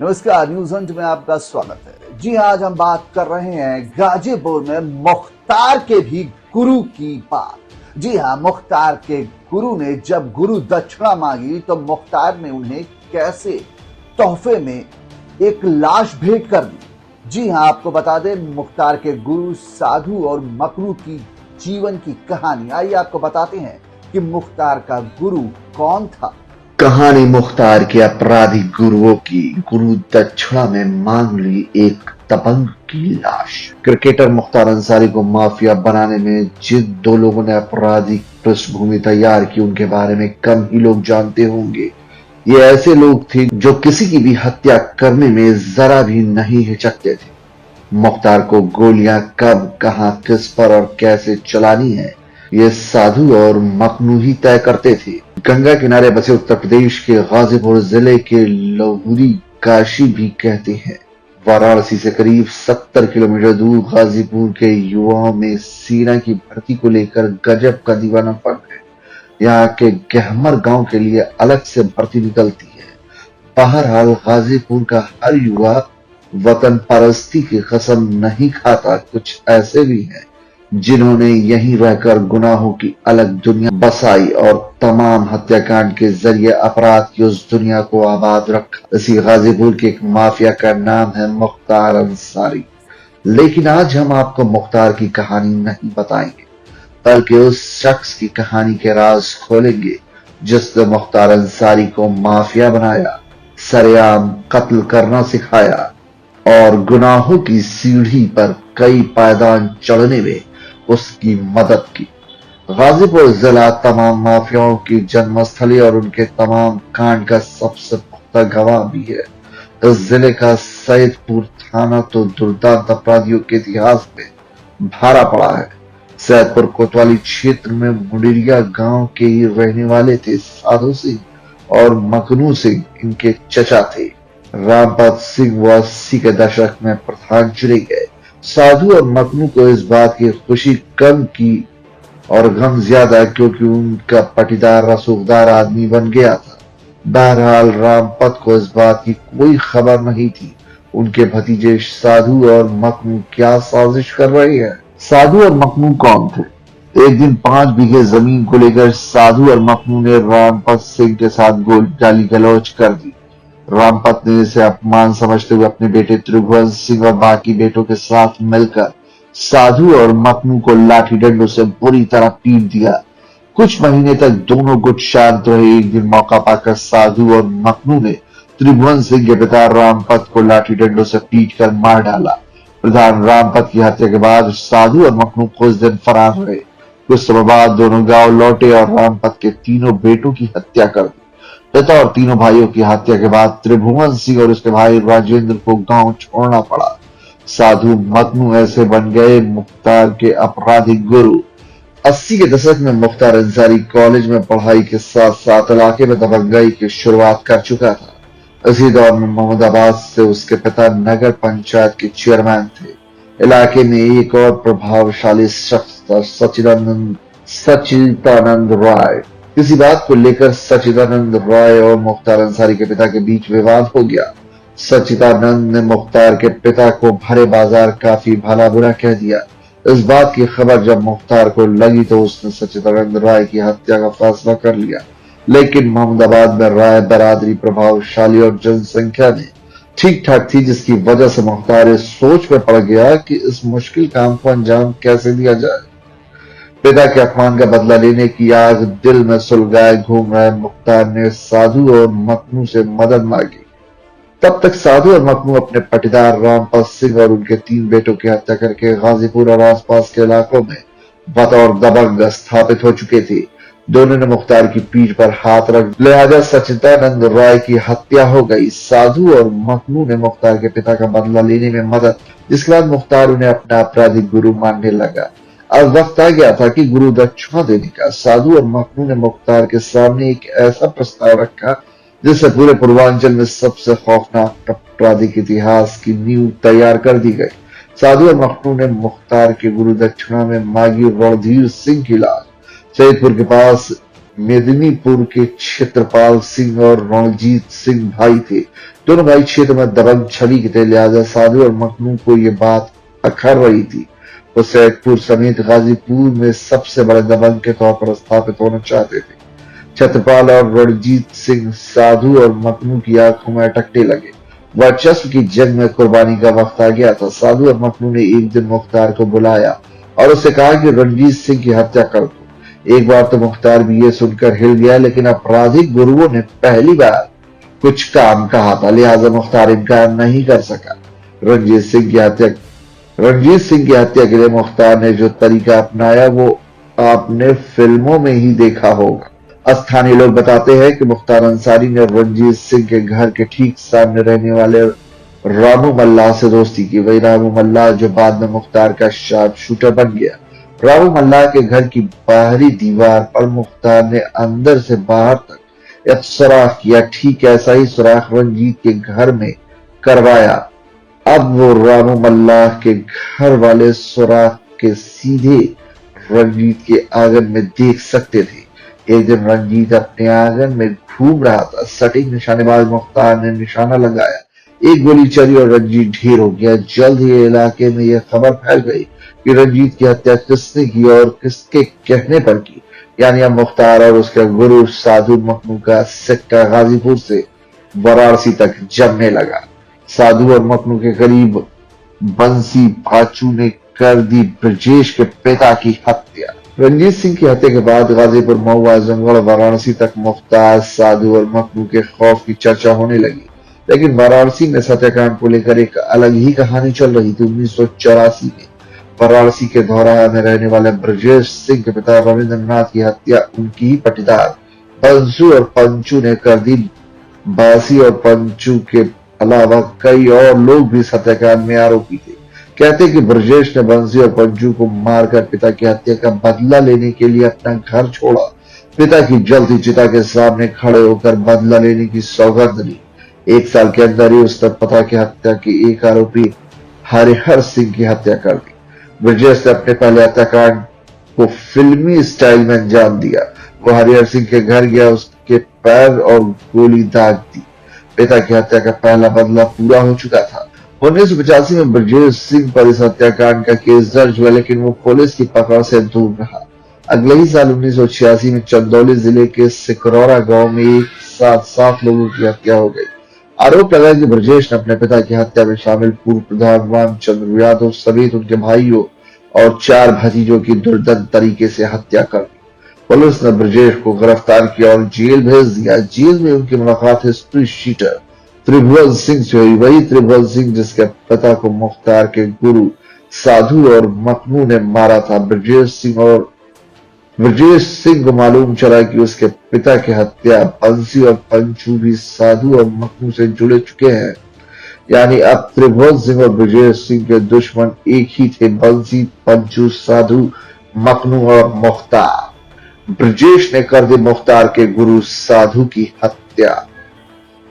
नमस्कार, news Hunt में आपका स्वागत है। जी हाँ, आज हम बात कर रहे हैं गाजीपुर में मुख्तार के भी गुरु की बात। जी हाँ, मुख्तार के गुरु ने जब गुरु दक्षिणा मांगी तो मुख्तार ने उन्हें कैसे तोहफे में एक लाश भेंट कर दी। जी हाँ, आपको बता दें, मुख्तार के गुरु साधु और मकरू की जीवन की कहानी। आइए आपको बताते हैं कि मुख्तार का गुरु कौन था। कहानी मुख्तार के आपराधिक गुरुओं की। गुरु दक्षिणा में मांग ली एक दबंग की लाश। क्रिकेटर मुख्तार अंसारी को माफिया बनाने में जिन दो लोगों ने आपराधिक पृष्ठभूमि तैयार की, उनके बारे में कम ही लोग जानते होंगे। ये ऐसे लोग थे जो किसी की भी हत्या करने में जरा भी नहीं हिचकते थे। मुख्तार को गोलियां कब, कहां, किस पर और कैसे चलानी है, ये साधु और मखनू ही तय करते थे। गंगा किनारे बसे उत्तर प्रदेश के गाजीपुर जिले के लहुरी काशी भी कहते हैं। वाराणसी से करीब 70 किलोमीटर दूर गाजीपुर के युवाओं में सेना की भर्ती को लेकर गजब का दीवानापन है। यहाँ के गहमर गांव के लिए अलग से भर्ती निकलती है। बहरहाल गाजीपुर का हर युवा वतन परस्ती की कसम नहीं खाता। कुछ ऐसे भी हैं जिन्होंने यहीं रहकर गुनाहों की अलग दुनिया बसाई और तमाम हत्याकांड के जरिए अपराध की उस दुनिया को आबाद रखा। इसी गाजीपुर के एक माफिया का नाम है मुख्तार अंसारी। लेकिन आज हम आपको मुख्तार की कहानी नहीं बताएंगे, बल्कि उस शख्स की कहानी के राज खोलेंगे जिसने मुख्तार अंसारी को माफिया बनाया, सरेआम कत्ल करना सिखाया और गुनाहों की सीढ़ी पर कई पायदान चढ़ने में उसकी मदद की। गाजीपुर जिला तमाम माफियाओं की जन्मस्थली और उनके तमाम कांड का सबसे पुख्ता गवाह भी है। इस जिले का सैदपुर थाना तो दुर्दांत अपराधियों के इतिहास में भरा पड़ा है। सैदपुर कोतवाली क्षेत्र में मुंडेरिया गांव के ही रहने वाले थे साधु सिंह और मखनू सिंह इनके चचा थे। रामपत सिंह वो 80 के दशक में प्रधान चुने गए। साधु और मखनू को इस बात की खुशी कम की और गम ज्यादा, क्योंकि उनका पटीदार रसूखदार आदमी बन गया था। बहरहाल रामपत को इस बात की कोई खबर नहीं थी उनके भतीजे साधु और मखनू क्या साजिश कर रहे हैं। साधु और मखनू कौन थे? एक दिन 5 बीघे जमीन को लेकर साधु और मखनू ने रामपत सिंह के साथ गाली गलौज कर दी। रामपत ने इसे अपमान समझते हुए अपने बेटे त्रिभुवन सिंह और बाकी बेटों के साथ मिलकर साधु और मखनू को लाठी डंडों से बुरी तरह पीट दिया। कुछ महीने तक दोनों गुट शांत रहे। एक दिन मौका पाकर साधु और मखनू ने त्रिभुवन सिंह के पिता रामपत को लाठी डंडों से पीट कर मार डाला। प्रधान रामपत की हत्या के बाद साधु और मखनू कुछ दिन फरार रहे। कुछ समय बाद दोनों गांव लौटे और रामपत के तीनों बेटों की हत्या कर दी। पिता और तीनों भाइयों की हत्या के बाद त्रिभुवन सिंह और उसके भाई राजेंद्र को गांव छोड़ना पड़ा। साधु मखनू ऐसे बन गए मुख्तार के आपराधिक गुरु। 80 के दशक में मुख्तार अंसारी कॉलेज में पढ़ाई के साथ साथ इलाके में दबंगाई की शुरुआत कर चुका था। इसी दौर में मोहम्मदाबाद से उसके पिता नगर पंचायत के चेयरमैन थे। इलाके में एक और प्रभावशाली शख्स था सच्चिदानंद राय। किसी बात को लेकर सच्चिदानंद राय और मुख्तार अंसारी के पिता के बीच विवाद हो गया। सच्चिदानंद ने मुख्तार के पिता को भरे बाजार काफी भला बुरा कह दिया। इस बात की खबर जब मुख्तार को लगी तो उसने सच्चिदानंद राय की हत्या का फैसला कर लिया। लेकिन मोहम्मदाबाद में राय बरादरी प्रभावशाली और जनसंख्या में ठीक ठाक थी, जिसकी वजह से मुख्तार इस सोच में पड़ गया कि इस मुश्किल काम को अंजाम कैसे दिया जाए। पिता के अपमान का बदला लेने की आग दिल में सुलगाए घूम रहे मुख्तार ने साधु और मखनू से मदद मांगी। तब तक साधु और मखनू अपने पटीदार रामपत सिंह और उनके 3 बेटों की हत्या करके गाजीपुर और आसपास के इलाकों में बतौर दबंग स्थापित हो चुके थे। दोनों ने मुख्तार की पीठ पर हाथ रख, लिहाजा सच्चिदानंद राय की हत्या हो गई। साधु और मखनू ने मुख्तार के पिता का बदला लेने में मदद, जिसके बाद मुख्तार उन्हें अपना आपराधिक गुरु मानने लगा। अब वक्त आ गया था कि गुरु दक्षिणा देने का। साधु और मखनू ने मुख्तार के सामने एक ऐसा प्रस्ताव रखा जिससे पूरे पूर्वांचल में सबसे खौफनाक आपराधिक इतिहास की नींव तैयार कर दी गई। साधु और मखनू ने मुख्तार के गुरु दक्षिणा में मांगी रणधीर सिंह की लाश। सैदपुर के पास मेदिनीपुर के क्षेत्रपाल सिंह और रणजीत सिंह भाई थे। दोनों भाई क्षेत्र में दबंग छवि के थे, लिहाजा साधु और मखनू को ये बात अखर रही थी। वो सैदपुर समेत गाजीपुर में सबसे बड़े दबंग के तौर पर स्थापित होना चाहते थे। छत्रपाल और रणजीत सिंह साधु और मखनू की आंखों में अटकने लगे। वर्चस्व की जंग में कुर्बानी का वक्त आ गया था। साधु और मखनू ने एक दिन मुख्तार को बुलाया और उससे कहा कि रणजीत सिंह की हत्या कर दो। एक बार तो मुख्तार भी ये सुनकर हिल गया, लेकिन आपराधिक गुरुओं ने पहली बार कुछ काम कहा था, लिहाजा मुख्तार इनकार नहीं कर सका। रणजीत सिंह की हत्या के लिए मुख्तार ने जो तरीका अपनाया वो आपने फिल्मों में ही देखा होगा। स्थानीय लोग बताते हैं कि मुख्तार अंसारी ने रणजीत सिंह के घर के ठीक सामने रहने वाले रामू मल्लाह से दोस्ती की। वही रामू मल्लाह जो बाद में मुख्तार का शार्प शूटर बन गया। रामू मल्लाह के घर की बाहरी दीवार पर मुख्तार ने अंदर से बाहर तक एक सुराख किया। ठीक ऐसा ही सुराख रंजीत के घर में करवाया। अब वो रामू मल्लाह के घर वाले सुराख के सीधे रंजीत के आंगन में देख सकते थे। एक दिन रंजीत अपने आंगन में घूम रहा था। सटीक निशानेबाज मुख्तार ने निशाना लगाया। एक गोली चली और रंजीत ढेर हो गया। जल्द ही इलाके में यह खबर फैल गई कि रंजीत की हत्या किसने की और किसके कहने पर की। यानी अब मुख्तार और उसका गुरु साधु मखनू का सिक्का गाजीपुर से वाराणसी तक जमने लगा। साधु और मखनू के करीब बंसी भाचू ने कर दी ब्रजेश के पिता की हत्या। रंजीत सिंह की हत्या के बाद गाजीपुर, मऊ, आजमगढ़, वाराणसी तक मुख्तार, साधु और मखनू के खौफ की चर्चा होने लगी। लेकिन वाराणसी में सत्याकांड को लेकर एक अलग ही कहानी चल रही थी। 1984 में वाराणसी के धौराहा में रहने वाले ब्रजेश सिंह के पिता रविंद्रनाथ की हत्या उनकी ही पटीदार बंसू और पंचू ने कर दी। बासी और पंचू के अलावा कई और लोग भी इस हत्याकांड में आरोपी थे। कहते कि ब्रजेश ने बंसी और पंचू को मारकर पिता की हत्या का बदला लेने के लिए अपना घर छोड़ा। पिता की जलती चिता के सामने खड़े होकर बदला लेने की सौगंध ली। 1 साल के अंदर ही उसने पिता की हत्या के एक आरोपी हरिहर सिंह की हत्या कर दी। ब्रजेश ने अपने पहले हत्याकांड को फिल्मी स्टाइल में अंजाम दिया। वो हरिहर सिंह के घर गया, उसके पैर और गोली दाग दी। पिता की हत्या का पहला बदला पूरा हो चुका था। 1985 में ब्रजेश सिंह पर इस हत्याकांड का केस दर्ज हुआ, लेकिन वो पुलिस की पकड़ से दूर रहा। अगले ही साल 1986 में चंदौली जिले के सिकरौरा गांव में एक साथ 7 लोगों की हत्या हो गई। आरोप लगा कि ब्रजेश ने अपने पिता की हत्या में शामिल पूर्व प्रधान रामचंद्र यादव समेत उनके भाइयों और 4 भतीजों की दुर्दंत तरीके से हत्या कर दी। पुलिस ने ब्रजेश को गिरफ्तार किया और जेल भेज दिया। जेल में उनकी मुलाकात हिस्ट्री शीटर त्रिभुवन सिंह से हुई। वही त्रिभुवन सिंह जिसके पिता को मुख्तार के गुरु साधु और मखनू ने मारा था। ब्रजेश सिंह को मालूम चला कि उसके पिता की हत्या बंसी और पंचू भी साधु और मखनू से जुड़े चुके हैं। यानी अब त्रिभुवन सिंह और ब्रजेश सिंह के दुश्मन एक ही थे, बंसी, पंचू, साधु, मखनू और मुख्तार। ब्रजेश ने कर दी मुख्तार के गुरु साधु की हत्या।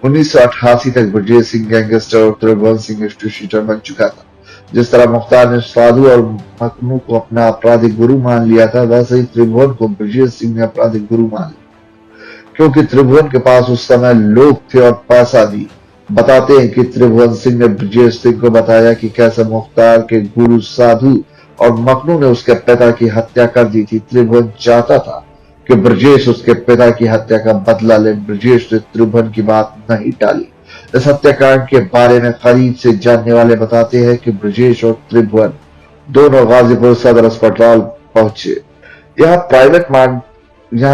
1988 तक ब्रजेश सिंह गैंगस्टर और त्रिभुवन सिंह हिस्ट्री शीटर बन चुका था। जिस तरह मुख्तार ने साधु और मखनू को अपना आपराधिक गुरु मान लिया था, वैसे ही त्रिभुवन को ब्रजेश सिंह ने आपराधिक गुरु मान लिया, क्योंकि त्रिभुवन के पास उस समय लोग थे और पैसा भी। बताते हैं कि त्रिभुवन सिंह ने ब्रजेश सिंह को बताया कि कैसे मुख्तार के गुरु साधु और मखनू ने उसके पिता की हत्या कर दी थी। त्रिभुवन चाहता था कि ब्रजेश उसके पिता की हत्या का बदला ले। ब्रजेश ने त्रिभुवन की बात नहीं टाली। इस हत्याकांड के बारे में करीब से जानने वाले बताते हैं कि ब्रजेश और त्रिभुवन दोनों गाजीपुर सदर अस्पताल पहुंचे। यहाँ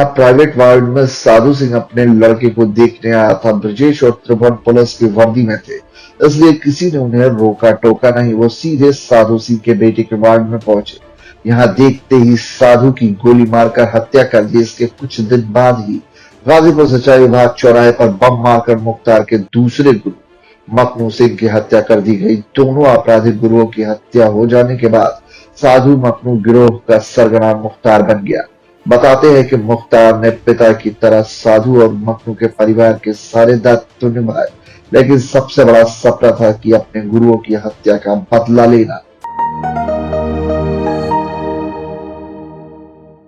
प्राइवेट वार्ड में साधु सिंह अपने लड़के को देखने आया था। ब्रजेश और त्रिभुवन पुलिस की वर्दी में थे, इसलिए किसी ने उन्हें रोका टोका नहीं। वो सीधे साधु सिंह के बेटे के वार्ड में पहुंचे। यहाँ देखते ही साधु की गोली मारकर हत्या कर दी। इसके कुछ दिन बाद ही गाजीपुर सिंचाई विभाग चौराहे पर बम मारकर मुख्तार के दूसरे गुरु मखनू सिंह की हत्या कर दी गई। दोनों आपराधिक गुरुओं की हत्या हो जाने के बाद साधु मखनू गिरोह का सरगना मुख्तार बन गया। बताते हैं कि मुख्तार ने पिता की तरह साधु और मखनू के परिवार के सारे दायित्व निभाए, लेकिन सबसे बड़ा सपना था कि अपने गुरुओं की हत्या का बदला लेना।